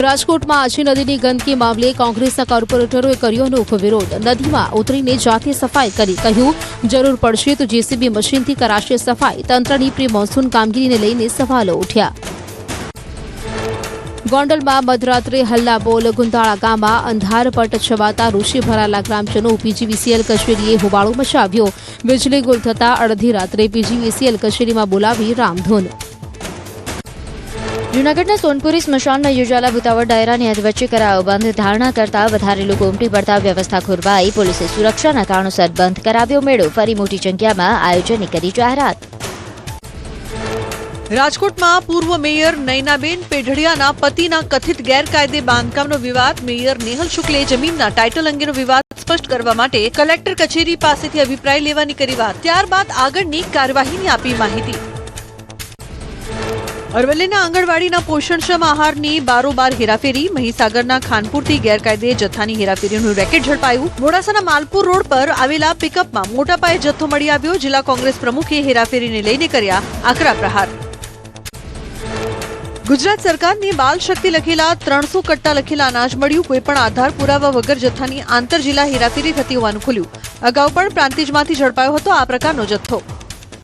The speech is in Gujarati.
રાજકોટમાં આછી નદીની ગંદકી મામલે કોંગ્રેસના કોર્પોરેટરોએ કર્યો અનોખો વિરોધ. નદીમાં ઉતરીને જાતે સફાઈ કરી. કહ્યું, જરૂર પડશે તો જેસીબી મશીનથી કરાશે સફાઈ. તંત્રની પ્રી મોન્સૂન કામગીરીને લઈને સવાલો ઉઠ્યા. ગોંડલમાં મધરાત્રે હલ્લાબોલ. ગુંદાળા ગામમાં અંધારપટ છવાતા રોષે ભરાયેલા ગ્રામજનો પીજીવીસીએલ કચેરીએ હોબાળો મચાવ્યો. વીજળી ગુલ થતાં અડધી રાત્રે પીજીવીસીએલ કચેરીમાં બોલાવી રામધૂન. જૂનાગઢના સોનપુરી સ્મશાનમાં યોજાયેલા ભૂતાવળ ડાયરાની હદ વચ્ચે કરાયો બંધ. ધારણા કરતા વધારે લોકો ઉમટી પડતા વ્યવસ્થા ખોરવાઈ. પોલીસે સુરક્ષાના કારણોસર બંધ કરાવ્યો મેળો. ફરી મોટી સંખ્યામાં આયોજને કરી જાહેરાત. રાજકોટમાં પૂર્વ મેયર નયનાબેન પેઢડિયાના પતિના કથિત ગેરકાયદે બાંધકામનો વિવાદ. મેયર નેહલ શુક્લે જમીનના ટાઇટલ અંગેનો વિવાદ સ્પષ્ટ કરવા માટે કલેક્ટર કચેરી પાસેથી અભિપ્રાય લેવાની કરી વાત. ત્યારબાદ આગળની કાર્યવાહીની આપી માહિતી. અરવલ્લીના આંગણવાડીના પોષણક્ષમ આહારની બારોબાર હેરાફેરી. મહીસાગરના ખાનપુરથી ગેરકાયદે જથ્થાની હેરાફેરીનું રેકેટ ઝડપાયું. મોડાસાના માલપુર રોડ પર આવેલા પિકઅપમાં મોટા પાયે જથ્થો મળી આવ્યો. જિલ્લા કોંગ્રેસ પ્રમુખે હેરાફેરીને લઈને કર્યા આકરા પ્રહાર. ગુજરાત સરકારની બાલ શક્તિ લખેલા 300 કટ્ટા લખેલા અનાજ મળ્યું. કોઈપણ આધાર પુરાવા વગર જથ્થાની આંતર જિલ્લા હેરાફેરી થતી હોવાનું ખુલ્યું. અગાઉ પણ પ્રાંતિજમાંથી ઝડપાયો હતો આ પ્રકારનો જથ્થો.